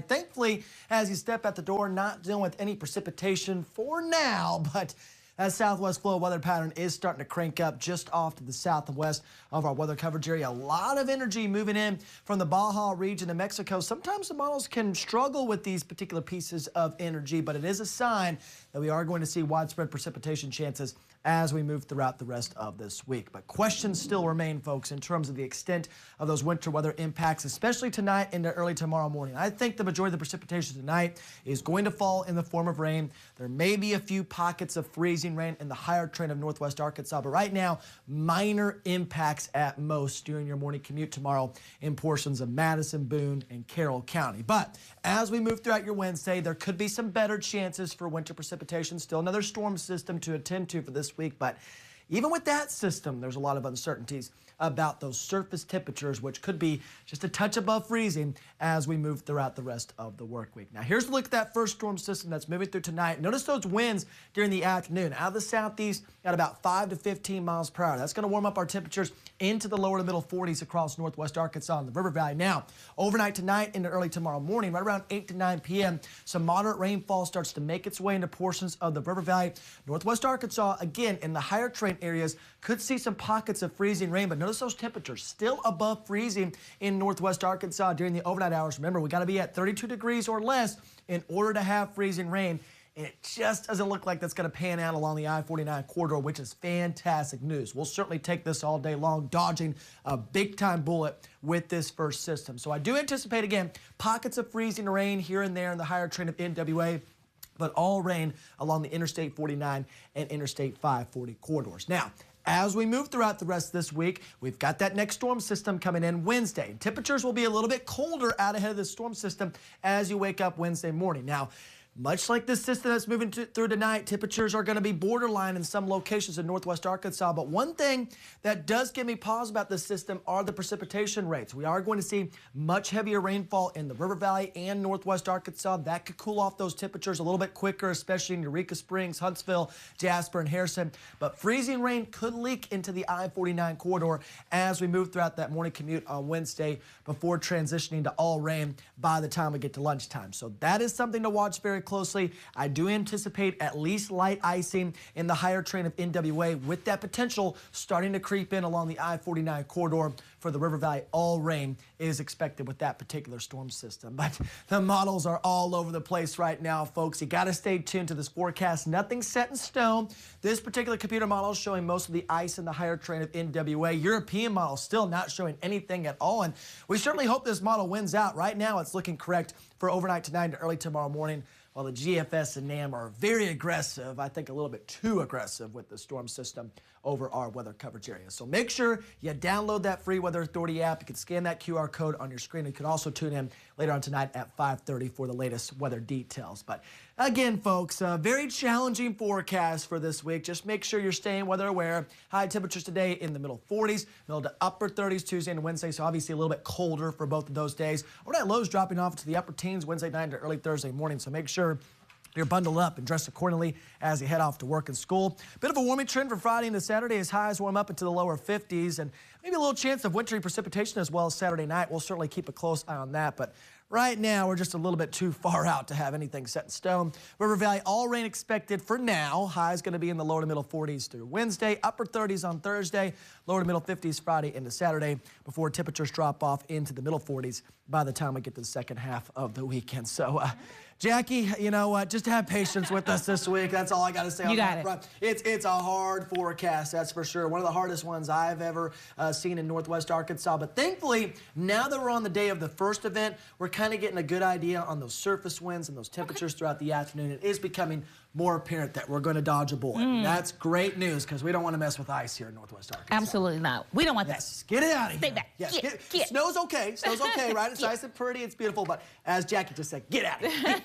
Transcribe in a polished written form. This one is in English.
tonight. Thankfully, as you step out the door, not dealing with any precipitation for now, but that southwest flow weather pattern is starting to crank up just off to the south and west of our weather coverage area. A lot of energy moving in from the Baja region of Mexico. Sometimes the models can struggle with these particular pieces of energy, but it is a sign that we are going to see widespread precipitation chances as we move throughout the rest of this week. But questions still remain, folks, in terms of the extent of those winter weather impacts, especially tonight into early tomorrow morning. I think the majority of the precipitation tonight is going to fall in the form of rain. There may be a few pockets of freezing rain in the higher train of northwest Arkansas, but right now, minor impacts at most during your morning commute tomorrow in portions of Madison, Boone, and Carroll County. But as we move throughout your Wednesday, there could be some better chances for winter precipitation. Still another storm system to attend to for this week, but even with that system, there's a lot of uncertainties about those surface temperatures, which could be just a touch above freezing as we move throughout the rest of the work week. Now, here's a look at that first storm system that's moving through tonight. Notice those winds during the afternoon out of the southeast at about 5 to 15 miles per hour. That's going to warm up our temperatures into the lower to middle 40s across northwest Arkansas and the River Valley. Now, overnight tonight into early tomorrow morning, right around 8 to 9 p.m., some moderate rainfall starts to make its way into portions of the River Valley. Northwest Arkansas, again, in the higher train areas, could see some pockets of freezing rain, but notice those temperatures still above freezing in northwest Arkansas during the overnight hours. Remember, we got to be at 32 degrees or less in order to have freezing rain. And it just doesn't look like that's going to pan out along the I-49 corridor, which is fantastic news. We'll certainly take this all day long, dodging a big-time bullet with this first system. So I do anticipate, again, pockets of freezing rain here and there in the higher train of NWA, but all rain along the Interstate 49 and Interstate 540 corridors. Now, as we move throughout the rest of this week, we've got that next storm system coming in Wednesday. Temperatures will be a little bit colder out ahead of the storm system as you wake up Wednesday morning. Now, much like this system that's moving through tonight, temperatures are going to be borderline in some locations in northwest Arkansas. But one thing that does give me pause about this system are the precipitation rates. We are going to see much heavier rainfall in the River Valley and northwest Arkansas. That could cool off those temperatures a little bit quicker, especially in Eureka Springs, Huntsville, Jasper, and Harrison. But freezing rain could leak into the I-49 corridor as we move throughout that morning commute on Wednesday before transitioning to all rain by the time we get to lunchtime. So that is something to watch very closely. I do anticipate at least light icing in the higher train of NWA, with that potential starting to creep in along the I-49 corridor for the River Valley. All rain is expected with that particular storm system. But the models are all over the place right now, folks. You got to stay tuned to this forecast. Nothing set in stone. This particular computer model is showing most of the ice in the higher train of NWA. European model still not showing anything at all. And we certainly hope this model wins out. Right now, it's looking correct for overnight tonight and early tomorrow morning, while the GFS and NAM are very aggressive, I think a little bit too aggressive with the storm system over our weather coverage area. So make sure you download that free Weather Authority app. You can scan that QR code on your screen. You can also tune in later on tonight at 5:30 for the latest weather details. But again, folks, a very challenging forecast for this week. Just make sure you're staying weather aware. High temperatures today in the middle 40s, middle to upper 30s Tuesday and Wednesday, so obviously a little bit colder for both of those days. Overnight lows dropping off to the upper teens Wednesday night to early Thursday morning, so make sure you're bundled up and dressed accordingly as you head off to work and school. Bit of a warming trend for Friday into Saturday as highs warm up into the lower 50s, and maybe a little chance of wintry precipitation as well as Saturday night. We'll certainly keep a close eye on that, but right now, we're just a little bit too far out to have anything set in stone. River Valley, all rain expected for now. High is going to be in the lower to middle 40s through Wednesday, upper 30s on Thursday, lower to middle 50s Friday into Saturday, before temperatures drop off into the middle 40s by the time we get to the second half of the weekend. So, Jackie, you know what? Just have patience with us this week. That's all I got to say on that front. It's a hard forecast, that's for sure. One of the hardest ones I've ever seen in northwest Arkansas. But thankfully, now that we're on the day of the first event, we're kind of getting a good idea on those surface winds and those temperatures throughout the afternoon. It is becoming more apparent that we're going to dodge a bullet. That's great news, because we don't want to mess with ice here in northwest Arkansas. Absolutely not. We don't want that. Yes, get it out of here. Stay back. Yes, Get. Snow's okay. Snow's okay, right? It's nice and pretty. It's beautiful. But as Jackie just said, get out of here.